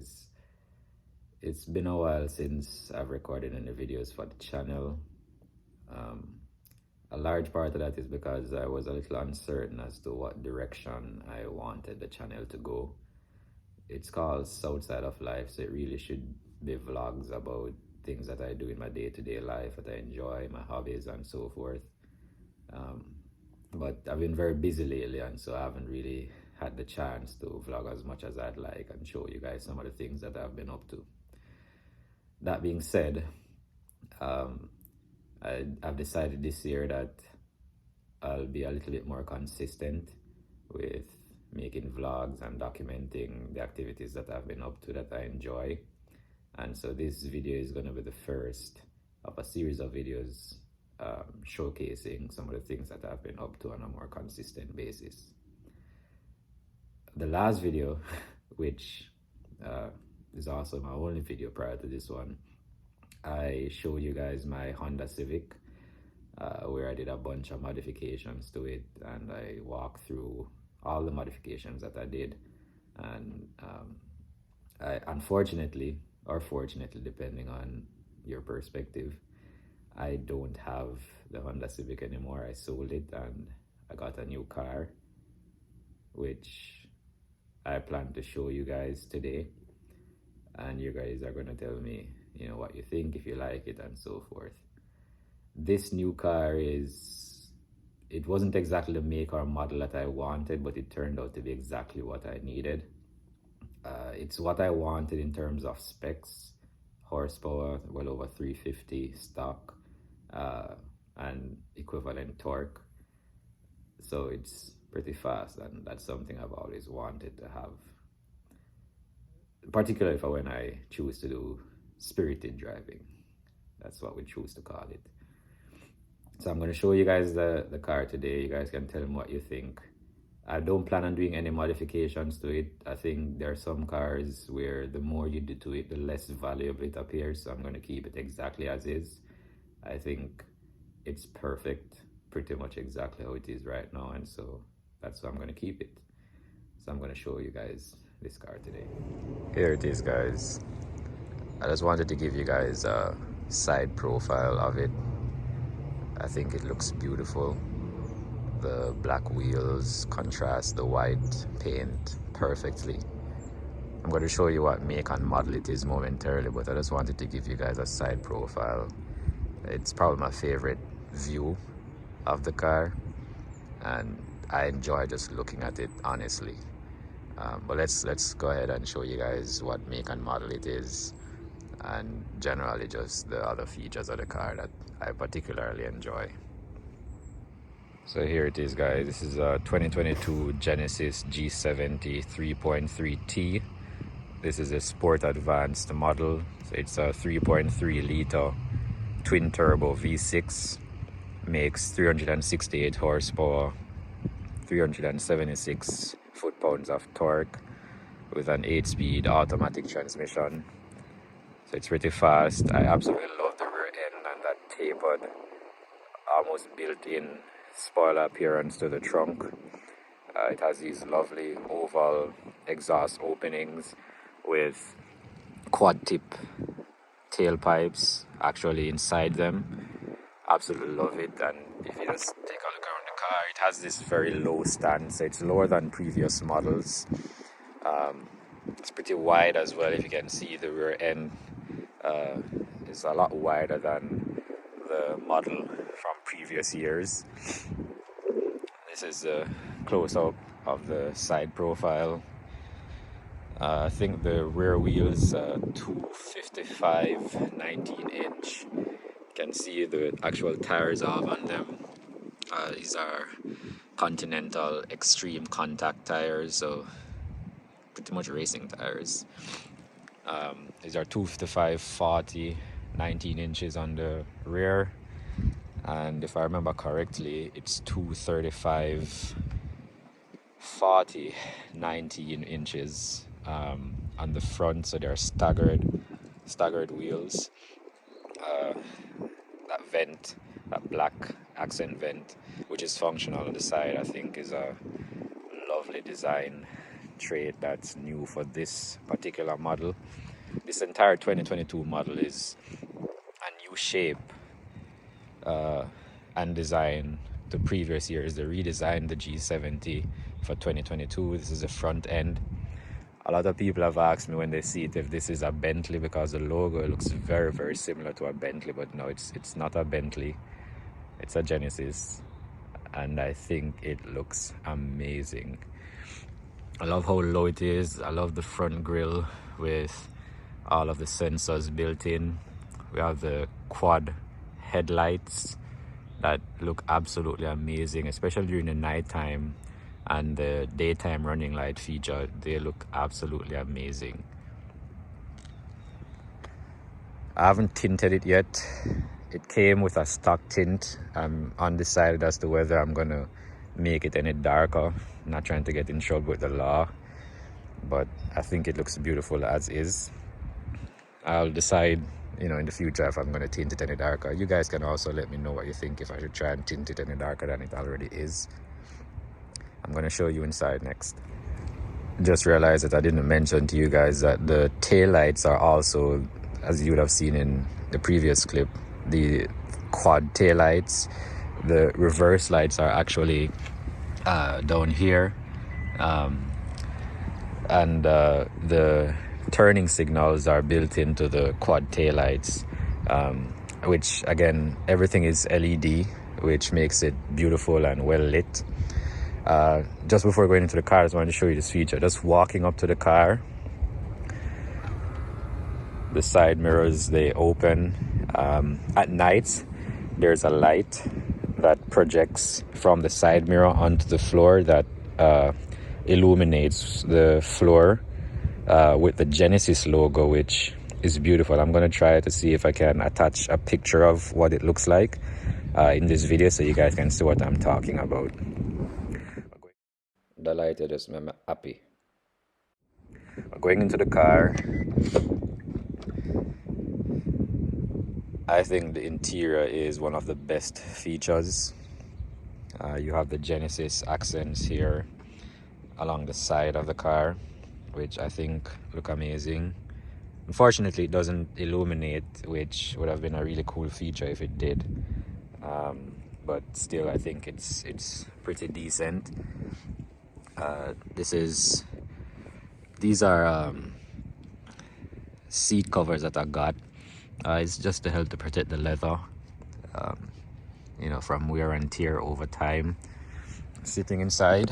guys. It's been a while since I've recorded any videos for the channel. A large part of that is because I was a little uncertain as to what direction I wanted the channel to go. It's called Southside of Life, so it really should be vlogs about things that I do in my day-to-day life, that I enjoy, my hobbies and so forth. But I've been very busy lately, and so I haven't really had the chance to vlog as much as I'd like and show you guys some of the things that I've been up to. That being said, I've decided this year that I'll be a little bit more consistent with making vlogs and documenting the activities that I've been up to that I enjoy. And so this video is going to be the first of a series of videos showcasing some of the things that I've been up to on a more consistent basis. The last video, which is also my only video prior to this one, I showed you guys my Honda Civic, where I did a bunch of modifications to it, and I walked through all the modifications that I did. And I unfortunately, or fortunately, depending on your perspective, I don't have the Honda Civic anymore. I sold it and I got a new car, which I plan to show you guys today. And you guys are going to tell me, you know, what you think, if you like it, and so forth. This new car it wasn't exactly the make or model that I wanted, but it turned out to be exactly what I needed. It's what I wanted in terms of specs, horsepower, well over 350 stock, and equivalent torque. So it's pretty fast, and that's something I've always wanted to have, particularly for when I choose to do spirited driving. That's what we choose to call it. So I'm going to show you guys the car today. You guys can tell me what you think. I don't plan on doing any modifications to it. I think there are some cars where the more you do to it, the less valuable it appears. So I'm going to keep it exactly as is. I think it's perfect, pretty much exactly how it is right now. And so that's why I'm going to keep it. So I'm going to show you guys this car today. Here it is, guys. I just wanted to give you guys a side profile of it. I think it looks beautiful. The black wheels contrast the white paint perfectly. I'm going to show you what make and model it is momentarily, but I just wanted to give you guys a side profile. It's probably my favorite view of the car, and I enjoy just looking at it, honestly. But let's go ahead and show you guys what make and model it is, and generally just the other features of the car that I particularly enjoy. So here it is, guys. This is a 2022 Genesis G70 3.3T. This is a Sport Advanced model. So it's a 3.3 liter twin turbo V6. Makes 368 horsepower, 376 foot-pounds of torque with an 8-speed automatic transmission. So it's pretty fast. I absolutely love the rear end and that tapered, almost built-in spoiler appearance to the trunk. It has these lovely oval exhaust openings with quad tip tailpipes actually inside them. Absolutely love it. And if you just take a look around the car, it has this very low stance. It's lower than previous models. It's pretty wide as well. If you can see, the rear end is a lot wider than the model from previous years. This is a close-up of the side profile. I think the rear wheels 255 19-inch. You can see the actual tires are on them. These are Continental Extreme Contact tires, so pretty much racing tires. These are 255 40 19 inches on the rear, and if I remember correctly, it's 235 40 19 inches on the front. So they're staggered wheels. That vent, that black accent vent, which is functional on the side, I think is a lovely design trait that's new for this particular model. This entire 2022 model is a new shape and design to previous years. They redesigned the G70 for 2022. This is the front end. A lot of people have asked me when they see it if this is a Bentley, because the logo looks very, very similar to a Bentley, but no, it's not a Bentley. It's a Genesis, and I think it looks amazing. I love how low it is. I love the front grille with all of the sensors built in. We have the quad headlights that look absolutely amazing, especially during the nighttime, and the daytime running light feature. They look absolutely amazing. I haven't tinted it yet. It came with a stock tint. I'm undecided as to whether I'm gonna make it any darker. I'm not trying to get in trouble with the law, but I think it looks beautiful as is. I'll decide, in the future if I'm going to tint it any darker. You guys can also let me know what you think, if I should try and tint it any darker than it already is. I'm going to show you inside next. Just realized that I didn't mention to you guys that the tail lights are also, as you would have seen in the previous clip, the quad tail lights. The reverse lights are actually down here, and the turning signals are built into the quad tail lights, which again, everything is LED, which makes it beautiful and well lit. Just before going into the car, I just wanted to show you this feature. Just walking up to the car, the side mirrors, they open. At night, there's a light that projects from the side mirror onto the floor that illuminates the floor with the Genesis logo, which is beautiful. I'm going to try to see if I can attach a picture of what it looks like in this video so you guys can see what I'm talking about. The light just made me happy. Going into the car, I think the interior is one of the best features. You have the Genesis accents here along the side of the car, which I think look amazing. Unfortunately, it doesn't illuminate, which would have been a really cool feature if it did. But still, I think it's pretty decent. These are seat covers that I got. It's just to help to protect the leather, from wear and tear over time. Sitting inside,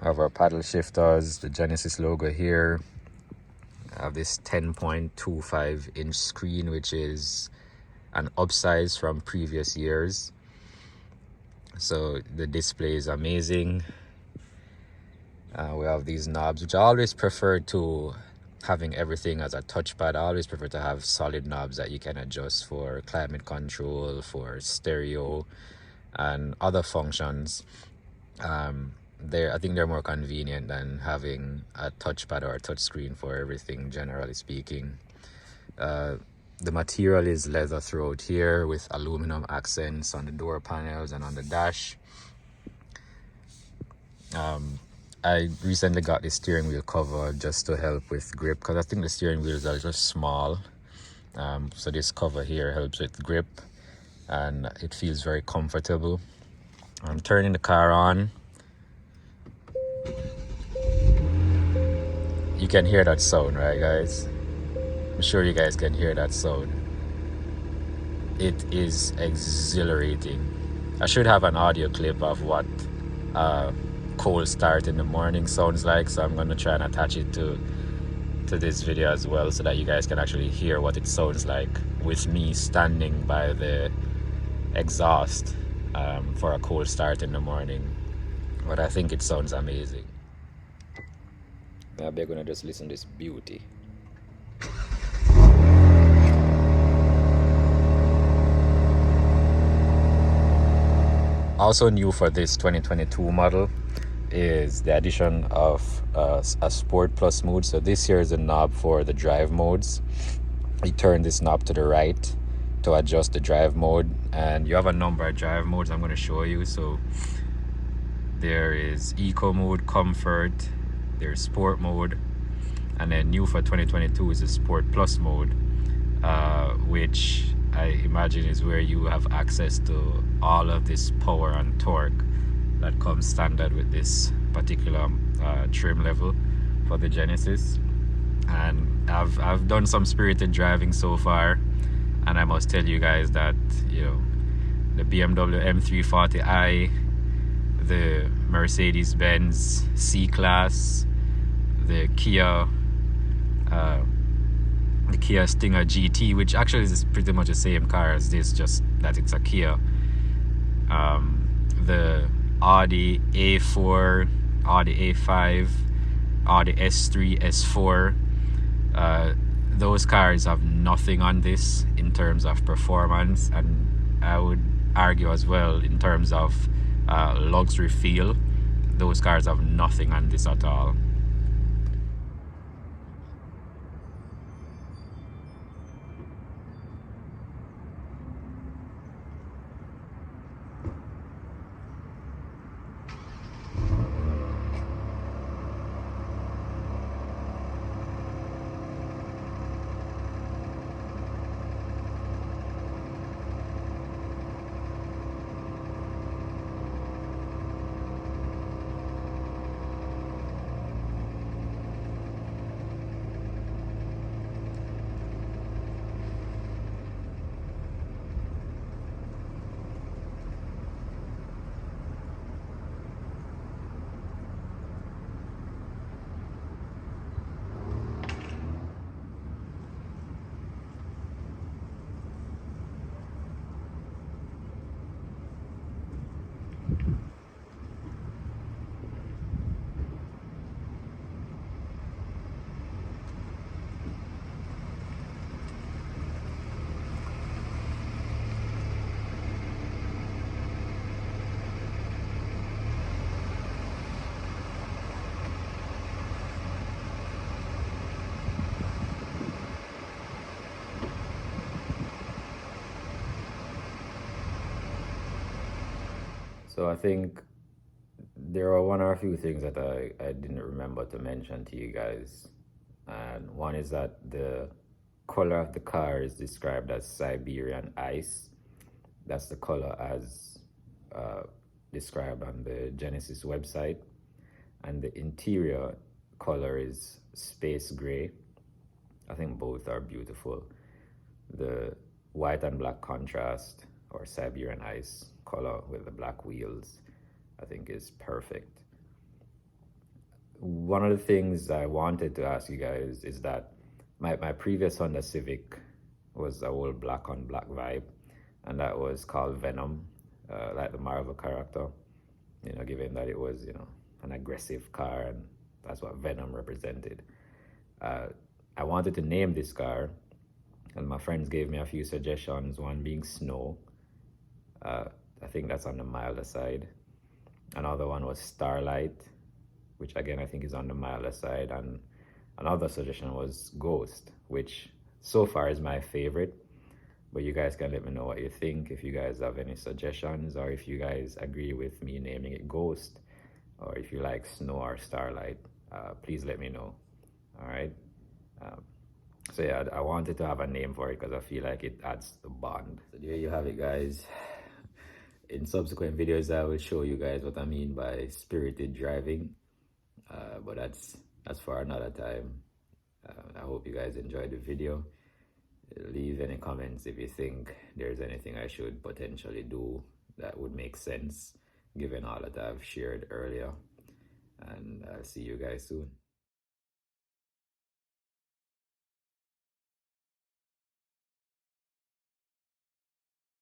have our paddle shifters, the Genesis logo here. I have this 10.25 inch screen, which is an upsize from previous years. So the display is amazing. We have these knobs, which I always prefer to having everything as a touchpad. I always prefer to have solid knobs that you can adjust for climate control, for stereo, and other functions. I think they're more convenient than having a touchpad or a touch screen for everything, generally speaking. The material is leather throughout here with aluminum accents on the door panels and on the dash. I recently got the steering wheel cover just to help with grip, because I think the steering wheels are just small. So this cover here helps with grip, and it feels very comfortable. I'm turning the car on. You can hear that sound, right, guys? I'm sure you guys can hear that sound. It is exhilarating. I should have an audio clip of what cold start in the morning sounds like, so I'm going to try and attach it to this video as well, so that you guys can actually hear what it sounds like with me standing by the exhaust for a cold start in the morning. But I think it sounds amazing. Now we're going to just listen to this beauty. Also new for this 2022 model is the addition of a Sport Plus mode. So this here is the knob for the drive modes. You turn this knob to the right to adjust the drive mode, and you have a number of drive modes I'm going to show you. So There is eco mode, comfort, there's sport mode, and then new for 2022 is the sport plus mode, which I imagine is where you have access to all of this power and torque that comes standard with this particular trim level for the Genesis. And I've done some spirited driving so far, and I must tell you guys that, you know, the BMW M340i, the Mercedes-Benz C-Class, the Kia Stinger GT, which actually is pretty much the same car as this, just that it's a Kia. The Audi A4, Audi A5, Audi S3, S4, those cars have nothing on this in terms of performance, and I would argue as well in terms of luxury feel. Those cars have nothing on this at all. So I think there are one or a few things that I didn't remember to mention to you guys. And one is that the color of the car is described as Siberian ice. That's the color as described on the Genesis website. And the interior color is space gray. I think both are beautiful. The white and black contrast, or Siberian ice color with the black wheels, I think is perfect. One of the things I wanted to ask you guys is that my previous Honda Civic was a whole black on black vibe, and that was called Venom, like the Marvel character, you know, given that it was, you know, an aggressive car, and that's what Venom represented. I wanted to name this car, and my friends gave me a few suggestions, one being Snow. I think that's on the milder side. Another one was Starlight, which again I think is on the milder side. And another suggestion was Ghost, which so far is my favorite. But you guys can let me know what you think, if you guys have any suggestions, or if you guys agree with me naming it Ghost, or if you like Snow or Starlight. Please let me know. All right. So yeah, I wanted to have a name for it because I feel like it adds the bond. So there you have it, guys. In subsequent videos, I will show you guys what I mean by spirited driving. But that's for another time. I hope you guys enjoyed the video. Leave any comments if you think there's anything I should potentially do that would make sense, given all that I've shared earlier. And I'll see you guys soon.